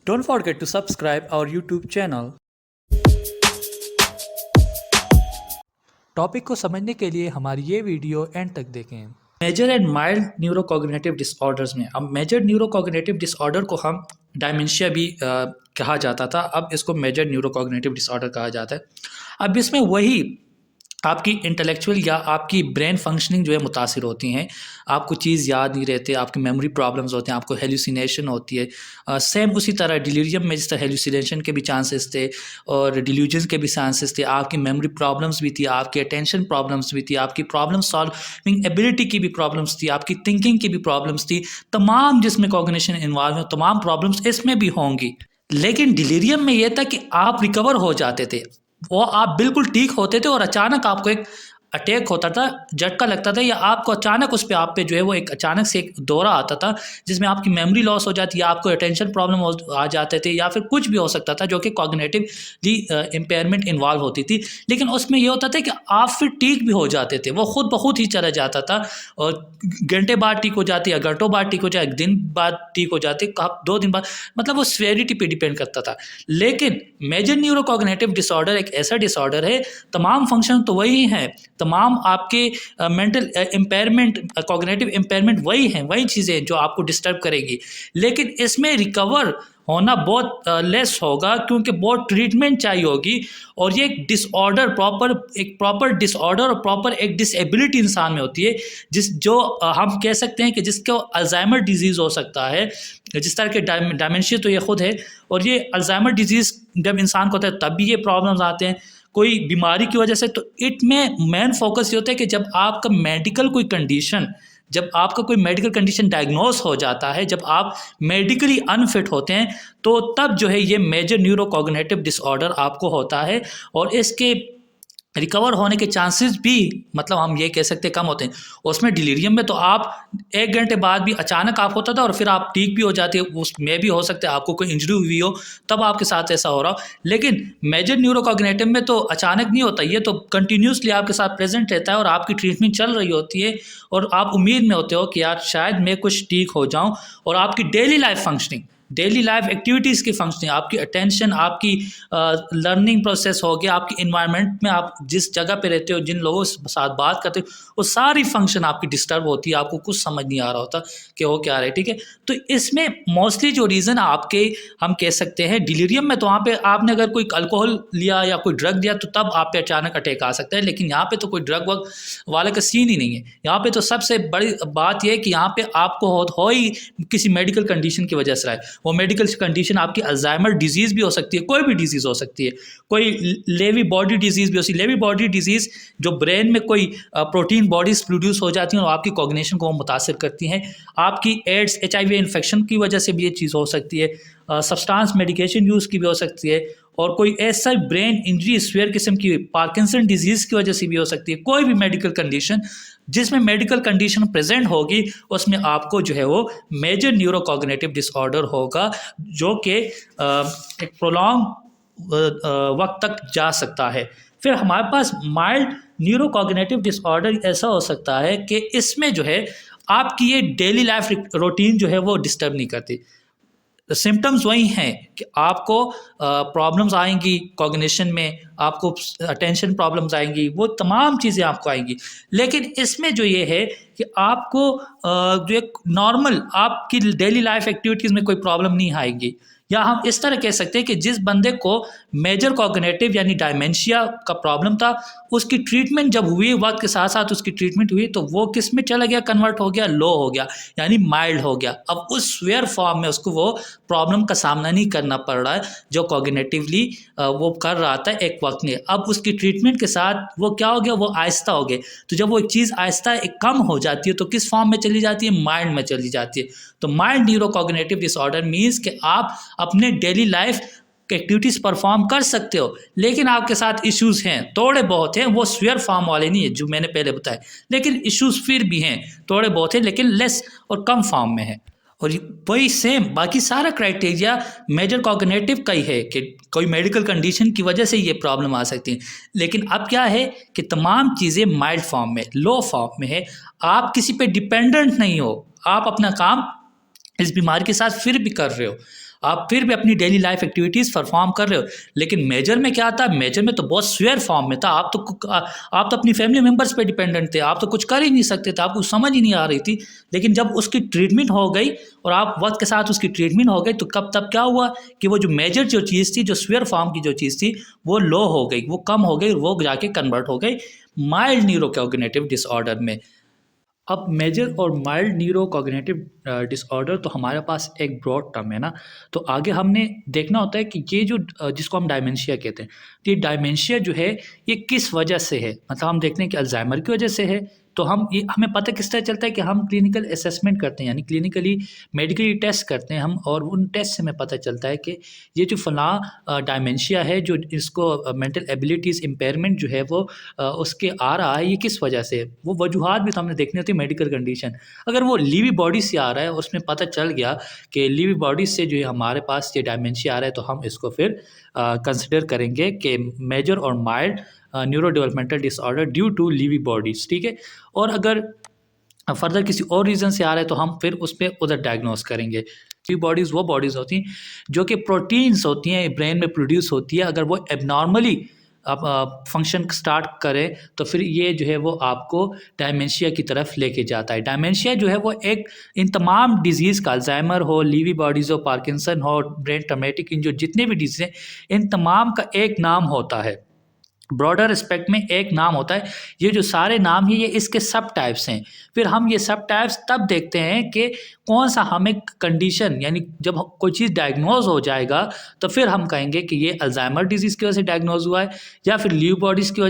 Don't forget to subscribe our YouTube channel. Topic को समझने के लिए हमारी ये वीडियो एंड तक देखें। Major and mild neurocognitive disorders में, अब मेजर न्यूरोकॉग्निटिव डिसऑर्डर को हम डायमेंशिया भी कहा जाता था, अब इसको मेजर न्यूरोकॉग्निटिव डिसऑर्डर कहा जाता है। अब इसमें वही आपकी इंटेलेक्चुअल या आपकी ब्रेन फंक्शनिंग जो है मुतासिर होती हैं, आपको चीज़ याद नहीं रहते, आपके मेमोरी प्रॉब्लम्स होते हैं, आपको हेल्यूसिनेशन होती है। सेम उसी तरह डिलीरियम में जिस तरह हेल्यूसिनेशन के भी चांसेस थे और डिल्यूजन के भी चांसेस थे, आपकी मेमोरी प्रॉब्लम्स भी थी, आपकी अटेंशन प्रॉब्लम्स भी थी, आपकी प्रॉब्लम सॉल्विंग एबिलिटी की भी प्रॉब्लम्स थी, आपकी थिंकिंग की भी प्रॉब्लम्स थी। तमाम जिसमें कॉग्निशन इन्वॉल्व है, तमाम प्रॉब्लम्स इसमें भी होंगी। लेकिन डिलीरियम में यह था कि आप रिकवर हो जाते थे, वो आप बिल्कुल ठीक होते थे और अचानक आपको एक अटैक होता था, झटका लगता था, या आपको अचानक उस पे आप पे जो है वो एक अचानक से एक दौरा आता था जिसमें आपकी मेमोरी लॉस हो जाती है, आपको अटेंशन प्रॉब्लम आ जाते थे, या फिर कुछ भी हो सकता था जो कि कॉग्निटिवली इम्पेयरमेंट इन्वॉल्व होती थी। लेकिन उसमें ये होता था कि आप फिर ठीक भी हो जाते थे, वो खुद ब खुद ही चला जाता था और घंटे बाद ठीक हो जाती, या घंटों बाद ठीक हो जाए, एक दिन बाद ठीक हो जाती, 2 दिन बाद, मतलब वो सीवियरिटी पे डिपेंड करता था। लेकिन मेजर न्यूरोकॉग्निटिव डिसऑर्डर एक ऐसा डिसऑर्डर है, तमाम फंक्शन तो वही हैं, तमाम आपके मेंटल इम्पेयरमेंट, कॉग्निटिव इम्पेयरमेंट वही हैं, वही चीज़ें जो आपको डिस्टर्ब करेगी, लेकिन इसमें रिकवर होना बहुत लेस होगा, क्योंकि बहुत ट्रीटमेंट चाहिए होगी। और ये एक डिसऑर्डर, एक प्रॉपर डिसऑर्डर और प्रॉपर एक डिसेबिलिटी इंसान में होती है, जो हम कह सकते हैं कि जिसको अल्जाइमर डिजीज़ हो सकता है, जिस तरह के डायमेंशिया तो ये खुद है, और ये अल्जाइमर डिजीज़ जब इंसान को होता है तब भी ये प्रॉब्लम्स आते हैं कोई बीमारी की वजह से। तो इट में मेन फोकस ये होता है कि जब आपका कोई मेडिकल कंडीशन डायग्नोस हो जाता है, जब आप मेडिकली अनफिट होते हैं, तो तब जो है ये मेजर न्यूरोकॉग्निटिव डिसऑर्डर आपको होता है, और इसके रिकवर होने के चांसेस भी, मतलब हम ये कह सकते हैं, कम होते हैं। उसमें डिलीरियम में तो आप 1 घंटे बाद भी अचानक आप होता था और फिर आप ठीक भी हो जाते हैं, उसमें भी हो सकता है आपको कोई इंजरी हुई हो तब आपके साथ ऐसा हो रहा हो। लेकिन मेजर न्यूरोकॉग्निटिव में तो अचानक नहीं होता, ये तो कंटिन्यूसली आपके साथ प्रेजेंट रहता है और आपकी ट्रीटमेंट चल रही होती है, और आप उम्मीद में होते हो कि यार शायद मैं कुछ ठीक हो जाऊँ। और आपकी daily life functioning, daily life activities की फंक्शनिंग, आपकी अटेंशन, आपकी लर्निंग प्रोसेस हो गया, आपकी इन्वायरमेंट में आप जिस जगह पे रहते हो, जिन लोगों के साथ बात करते हो, वो सारी फंक्शन आपकी डिस्टर्ब होती है, आपको कुछ समझ नहीं आ रहा होता कि वो क्या रहा है, ठीक है। तो इसमें मोस्टली जो रीज़न आपके, हम कह सकते हैं डिलीरियम में, तो वहाँ पे आपने अगर कोई अल्कोहल लिया या कोई ड्रग लिया तो तब आप पे अचानक अटैक आ सकता है। लेकिन यहाँ पे तो कोई ड्रग वग वाले का सीन ही नहीं है। यहाँ पे तो सबसे बड़ी बात यह है कि यहाँ पे आपको हो ही किसी मेडिकल कंडीशन की वजह से रहा है। वो मेडिकल कंडीशन आपकी अल्जाइमर डिजीज़ भी हो सकती है, कोई भी डिजीज़ हो सकती है, कोई लेवी बॉडी डिजीज़ भी हो सकती है। लेवी बॉडी डिजीज़ जो ब्रेन में कोई प्रोटीन बॉडीज़ प्रोड्यूस हो जाती हैं और आपकी कॉग्निशन को मुतासिर करती हैं। आपकी एड्स, HIV इन्फेक्शन की वजह से भी ये चीज़ हो सकती है, सब्सटेंस मेडिकेशन यूज़ की भी हो सकती है, और कोई ऐसा ब्रेन इंजरी स्वेयर किस्म की पार्किंसन डिजीज़ की वजह से भी हो सकती है। कोई भी मेडिकल कंडीशन, जिसमें मेडिकल कंडीशन प्रेजेंट होगी, उसमें आपको जो है वो मेजर न्यूरोकॉग्निटिव डिसऑर्डर होगा, जो कि एक प्रोलॉन्ग वक्त तक जा सकता है। फिर हमारे पास माइल्ड न्यूरोकॉग्निटिव डिसऑर्डर ऐसा हो सकता है कि इसमें जो है आपकी ये डेली लाइफ रूटीन जो है वो डिस्टर्ब नहीं करती। सिम्टम्स वही हैं कि आपको प्रॉब्लम्स आएंगी कॉग्निशन में, आपको अटेंशन प्रॉब्लम्स आएंगी, वो तमाम चीज़ें आपको आएंगी। लेकिन इसमें जो ये है कि आपको जो एक नॉर्मल आपकी डेली लाइफ एक्टिविटीज़ में कोई प्रॉब्लम नहीं आएगी। या हम इस तरह कह सकते हैं कि जिस बंदे को मेजर कॉग्निटिव यानी डायमेंशिया का प्रॉब्लम था, उसकी ट्रीटमेंट जब हुई, वक्त के साथ साथ उसकी ट्रीटमेंट हुई, तो वो किस में चला गया, कन्वर्ट हो गया, लो हो गया, यानी माइल्ड हो गया। अब उस स्वेयर फॉर्म में उसको वो प्रॉब्लम का सामना नहीं करना पड़ रहा है जो कॉग्निटिवली वो कर रहा था एक वक्त में। अब उसकी ट्रीटमेंट के साथ वो क्या हो गया, वो आहिस्ता हो गया। तो जब वो एक चीज़ आहिस्ता एक कम हो जाती है तो किस फॉर्म में चली जाती है, माइंड में चली जाती है। तो माइल्ड न्यूरोकॉग्निटिव डिसऑर्डर मीन्स कि आप अपने डेली लाइफ एक्टिविटीज़ परफॉर्म कर सकते हो, लेकिन आपके साथ इश्यूज़ हैं, थोड़े बहुत हैं, वो स्वेयर फॉर्म वाले नहीं है जो मैंने पहले बताया, लेकिन इश्यूज़ फिर भी हैं, थोड़े बहुत हैं, लेकिन लेस और कम फॉर्म में है। और वही सेम बाकी सारा क्राइटेरिया मेजर कॉग्निटिव का ही है कि कोई मेडिकल कंडीशन की वजह से ये प्रॉब्लम आ सकती है। लेकिन अब क्या है कि तमाम चीज़ें माइल्ड फॉर्म में, लो फॉर्म में है, आप किसी पे डिपेंडेंट नहीं हो, आप अपना काम इस बीमारी के साथ फिर भी कर रहे हो। आप फिर भी अपनी डेली लाइफ एक्टिविटीज़ परफॉर्म कर रहे हो। लेकिन मेजर में क्या था, मेजर में तो बहुत स्वेयर फॉर्म में था, आप तो अपनी फैमिली मेम्बर्स पे डिपेंडेंट थे, आप तो कुछ कर ही नहीं सकते थे, आपको समझ ही नहीं आ रही थी। लेकिन जब उसकी ट्रीटमेंट हो गई और आप वक्त के साथ उसकी ट्रीटमेंट हो गई, तो तब क्या हुआ कि वो जो मेजर जो चीज़ थी, जो स्वेयर फॉर्म की जो चीज़ थी, वो लो हो गई, वो कम हो गई, वो जाके कन्वर्ट हो गई माइल्ड न्यूरोकॉग्निटिव डिसऑर्डर में। अब मेजर और माइल्ड न्यूरोकॉग्निटिव डिसऑर्डर तो हमारे पास एक ब्रॉड टर्म है ना, तो आगे हमने देखना होता है कि ये जो जिसको हम डायमेंशिया कहते हैं, तो ये डायमेंशिया जो है ये किस वजह से है। मतलब हम देखते हैं कि अल्जाइमर की वजह से है, तो हमें पता किस तरह चलता है कि हम क्लिनिकल असेसमेंट करते हैं, यानी क्लिनिकली मेडिकली टेस्ट करते हैं हम, और उन टेस्ट से हमें पता चलता है कि ये जो फलां डायमेंशिया है, जो इसको मेंटल एबिलिटीज़ इम्पेयरमेंट जो है वो उसके आ रहा है, ये किस वजह से है। वो वजूहात भी तो हमने देखनी होती है मेडिकल कंडीशन। अगर वो लीवी बॉडी से आ रहा है, उसमें पता चल गया कि लीवी बॉडी से जो है हमारे पास ये डायमेंशिया आ रहा है, तो हम इसको फिर कंसिडर करेंगे कि मेजर और mild neuro developmental disorder due to Lewy bodies, ठीक है। और अगर फर्दर किसी और रीज़न से आ रहा है, तो हम फिर उस पर उधर डायग्नोस करेंगे। लीवी बॉडीज़ वो बॉडीज़ होती हैं जो कि प्रोटीन्स होती हैं, ब्रेन में प्रोड्यूस होती है, अगर वो एबनॉर्मली अब फंक्शन स्टार्ट करें, तो फिर ये जो है वो आपको डायमेंशिया की तरफ लेके जाता है। डायमेंशिया जो है वो एक इन तमाम डिजीज़ का, अल्जाइमर हो, लीवी बॉडीज़ हो, पार्किंसन हो, ब्रेन ट्रमेटिक, इन जो जितने भी डिजीज़ हैं, इन तमाम का एक नाम होता है, ब्रॉडर एस्पेक्ट में एक नाम होता है। ये जो सारे नाम हैं, ये इसके सब टाइप्स हैं। फिर हम ये सब टाइप्स तब देखते हैं कि कौन सा हमें कंडीशन, यानी जब कोई चीज़ डायग्नोज हो जाएगा, तो फिर हम कहेंगे कि ये अल्जाइमर डिजीज़ की वजह से डायग्नोज हुआ है, या फिर लीव बॉडीज़ की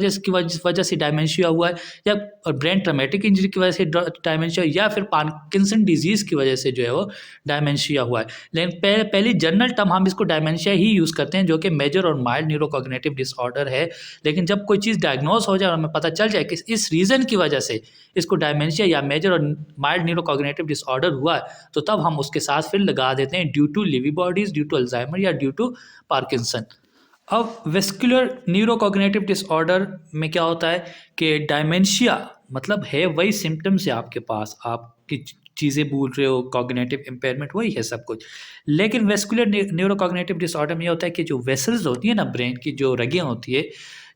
वजह से डायमेंशिया हुआ है, या ब्रेन ट्रमेटिक इंजरी की वजह से डायमेंशिया, या फिर पार्किंसन डिजीज़ की वजह से जो है वो डायमेंशिया हुआ है। लेकिन पहली जनरल टर्म हम इसको डायमेंशिया ही यूज़ करते हैं, जो कि मेजर और माइल्ड न्यूरोकॉग्निटिव डिसऑर्डर है। लेकिन जब कोई चीज़ डायग्नोज हो जाए और हमें पता चल जाए कि इस रीज़न की वजह से इसको डायमेंशिया या मेजर और माइल्ड न्यूरोकॉग्निटिव डिसऑर्डर हुआ है, तो तब हम उसके साथ फिर लगा देते हैं due to Lewy bodies, due to Alzheimer, या ड्यू टू पार्किंसन। अब वेस्कुलर न्यूरोकॉग्निटिव डिसऑर्डर में क्या होता है कि डायमेंशिया मतलब है वही सिम्टम्स है आपके पास, आपकी चीज़ें भूल रहे हो, कॉग्निटिव इम्पेयरमेंट वही है सब कुछ। लेकिन वेस्कुलर न्यूरोकॉग्निटिव डिसऑर्डर में ये होता है कि जो वेसल्स होती है ना, ब्रेन की जो रगें होती है,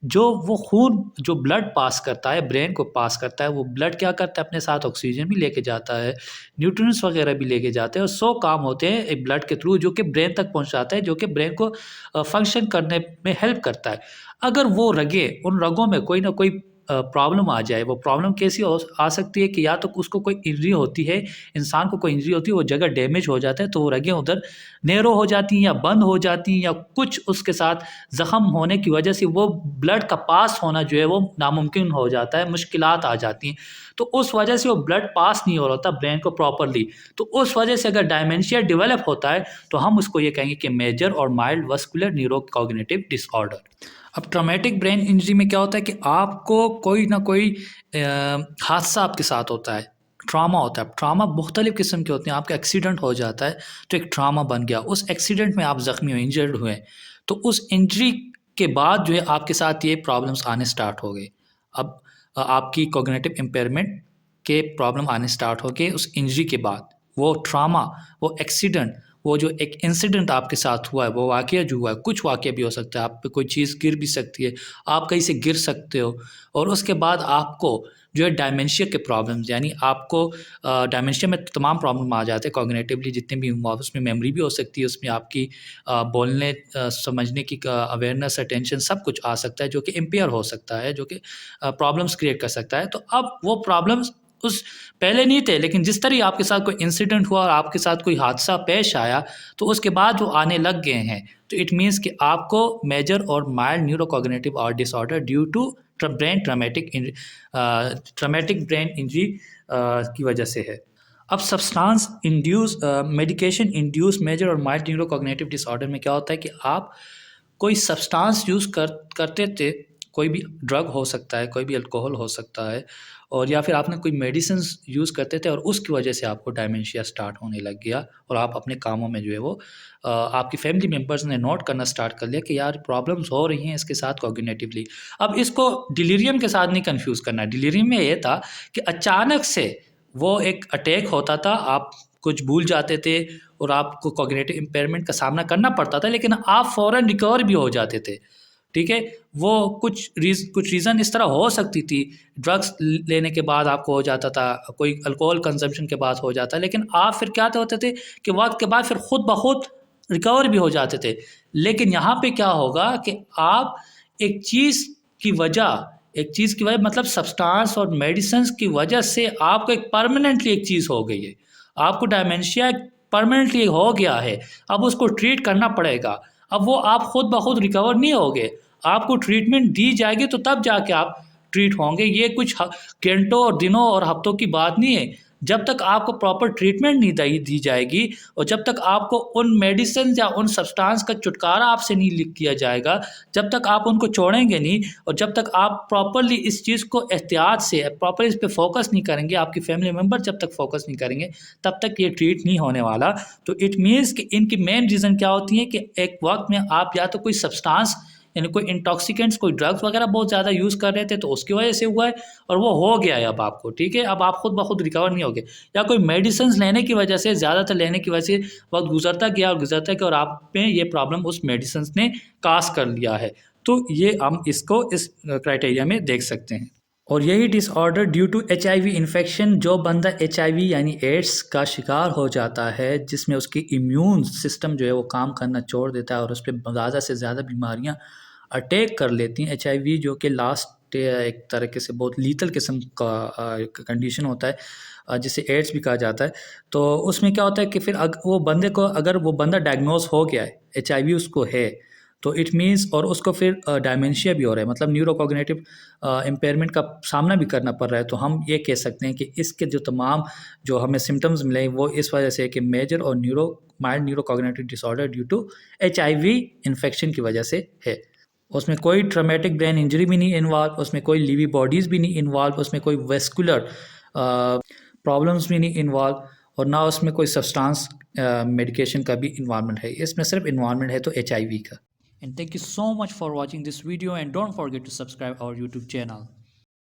जो वो खून जो ब्लड पास करता है, ब्रेन को पास करता है, वो ब्लड क्या करता है, अपने साथ ऑक्सीजन भी लेके जाता है, न्यूट्रिएंट्स वगैरह भी लेके जाते हैं, और 100 काम होते हैं एक ब्लड के थ्रू, जो कि ब्रेन तक पहुंचाता है, जो कि ब्रेन को फंक्शन करने में हेल्प करता है। अगर वो रगें, उन रगों में कोई ना कोई प्रॉब्लम आ जाए, वो प्रॉब्लम कैसी आ सकती है कि या तो उसको कोई इंजरी होती है, इंसान को कोई इंजरी होती है, वो जगह डैमेज हो जाता है, तो वो रगें उधर नैरो हो जाती हैं या बंद हो जाती हैं, या कुछ उसके साथ ज़ख़म होने की वजह से वो ब्लड का पास होना जो है वो नामुमकिन हो जाता है, मुश्किलात आ जाती हैं। तो उस वजह से वो ब्लड पास नहीं हो रहा होता ब्रेन को प्रॉपरली, तो उस वजह से अगर डायमेंशिया डेवलप होता है, तो हम उसको ये कहेंगे कि मेजर और माइल्ड वेस्कुलर न्यूरोकॉग्निटिव डिसऑर्डर। अब ट्रॉमेटिक ब्रेन इंजरी में क्या होता है कि आपको कोई ना कोई हादसा आपके साथ होता है, ट्रॉमा होता है। ट्रॉमा मुख्तलिफ़ किस्म के होते हैं, आपका एक्सीडेंट हो जाता है तो एक ट्रॉमा बन गया, उस एक्सीडेंट में आप ज़ख्मी हुए, इंजर्ड हुए, तो उस इंजरी के बाद जो है आपके साथ ये प्रॉब्लम्स आने स्टार्ट हो गए। अब आपकी कॉग्निटिव इम्पेयरमेंट के प्रॉब्लम आने स्टार्ट हो गए उस इंजरी के बाद। वो ट्रॉमा, वो एक्सीडेंट, वो जो एक इंसिडेंट आपके साथ हुआ है, वो वाक़या जो हुआ है, कुछ वाक़या भी हो सकता है, आप पे कोई चीज़ गिर भी सकती है, आप कहीं से गिर सकते हो, और उसके बाद आपको जो है डायमेंशिया के प्रॉब्लम्स, यानी आपको डायमेंशिया में तमाम प्रॉब्लम आ जाते हैं कॉग्निटिवली, जितने भी हुआ, उसमें मेमोरी भी हो सकती है, उसमें आपकी बोलने समझने की अवेयरनेस, अटेंशन, सब कुछ आ सकता है, जो कि इम्पेयर हो सकता है, जो कि प्रॉब्लम्स क्रिएट कर सकता है। तो अब वो प्रॉब्लम्स उस पहले नहीं थे, लेकिन जिस तरह आपके साथ कोई इंसिडेंट हुआ और आपके साथ कोई हादसा पेश आया, तो उसके बाद वो आने लग गए हैं। तो इट मीन्स कि आपको मेजर और माइल्ड न्यूरोकॉग्निटिव और disorder due to brain traumatic brain injury की वजह से है। अब substance induce medication induce major और माइल्ड न्यूरोकॉग्निटिव डिसऑर्डर में क्या होता है कि आप कोई सब्सटेंस यूज़ करते थे, कोई भी ड्रग हो सकता है, कोई भी अल्कोहल हो सकता है, और या फिर आपने कोई मेडिसिन्स यूज़ करते थे और उसकी वजह से आपको डायमेंशिया स्टार्ट होने लग गया, और आप अपने कामों में जो है वो आपकी फैमिली मेम्बर्स ने नोट करना स्टार्ट कर लिया कि यार प्रॉब्लम्स हो रही हैं इसके साथ कॉग्निटिवली। अब इसको डिलीरियम के साथ नहीं कंफ्यूज करना है। डिलीरियम में ये था कि अचानक से वो एक अटैक होता था, आप कुछ भूल जाते थे और आपको कॉग्निटिव इम्पेयरमेंट का सामना करना पड़ता था, लेकिन आप फ़ौरन रिकवर भी हो जाते थे। ठीक है, वो कुछ रीज़न इस तरह हो सकती थी, ड्रग्स लेने के बाद आपको हो जाता था, कोई अल्कोहल कंजम्पशन के बाद हो जाता, लेकिन आप फिर क्या होते थे कि वक्त के बाद फिर खुद ब खुद रिकवर भी हो जाते थे। लेकिन यहाँ पे क्या होगा कि आप एक चीज़ की वजह मतलब सब्सटेंस और मेडिसिन की वजह से आपको एक परमानेंटली एक चीज़ हो गई है, आपको डायमेंशिया परमानेंटली हो गया है, अब उसको ट्रीट करना पड़ेगा। अब वो आप खुद ब खुद रिकवर नहीं होगे, आपको ट्रीटमेंट दी जाएगी तो तब जाके आप ट्रीट होंगे। ये कुछ घंटों और दिनों और हफ्तों की बात नहीं है। जब तक आपको प्रॉपर ट्रीटमेंट नहीं दी जाएगी और जब तक आपको उन मेडिसिन या उन सब्सटेंस का छुटकारा आपसे नहीं लिख किया जाएगा, जब तक आप उनको छोड़ेंगे नहीं और जब तक आप प्रॉपरली इस चीज़ को एहतियात से प्रॉपर इस पे फोकस नहीं करेंगे, आपकी फैमिली मेम्बर जब तक फोकस नहीं करेंगे, तब तक ये ट्रीट नहीं होने वाला। तो इट मीन्स कि इनकी मेन रीज़न क्या होती है कि एक वक्त में आप या तो कोई सब्सटेंस यानी कोई इंटॉक्सिकेंट्स, कोई ड्रग्स वगैरह बहुत ज़्यादा यूज़ कर रहे थे तो उसकी वजह से हुआ है और वो हो गया है अब आपको। ठीक है, अब आप खुद ब खुद रिकवर नहीं होगे, या कोई मेडिसिन लेने की वजह से, ज़्यादातर लेने की वजह से वक्त गुजरता गया और आप पे ये प्रॉब्लम उस मेडिसिन ने काज कर लिया है। तो ये हम इसको इस क्राइटेरिया में देख सकते हैं। और यही disorder due to HIV infection, जो बंदा HIV यानी एड्स का शिकार हो जाता है, जिसमें उसकी इम्यून सिस्टम जो है वो काम करना छोड़ देता है और उस पर ज़्यादा से ज़्यादा बीमारियां अटैक कर लेती हैं। HIV जो कि लास्ट एक तरीके से बहुत लीथल किस्म का कंडीशन होता है, जिसे एड्स भी कहा जाता है। तो उसमें क्या होता है कि फिर वो बंदे को, अगर वो बंदा डायग्नोज हो गया है, HIV उसको है, तो इट मीन्स और उसको फिर डायमेंशिया भी हो रहा है, मतलब न्यूरोकॉग्निटिव इम्पेयरमेंट का सामना भी करना पड़ रहा है, तो हम ये कह सकते हैं कि इसके जो तमाम जो हमें सिम्टम्स मिले वो इस वजह से कि मेजर और mild neurocognitive disorder due to HIV infection की वजह से है। उसमें कोई ट्रॉमेटिक ब्रेन इंजरी भी नहीं इन्वॉल्व, उसमें कोई लिवी बॉडीज़ भी नहीं इन्वॉल्व, उसमें कोई वेस्कुलर प्रॉब्लम्स भी नहीं इन्वॉल्व और ना उसमें कोई सब्सटेंस मेडिकेशन का भी इन्वॉल्वमेंट है। इसमें सिर्फ इन्वॉल्वमेंट है तो HIV का। And thank you so much for watching this video and don't forget to subscribe our YouTube channel.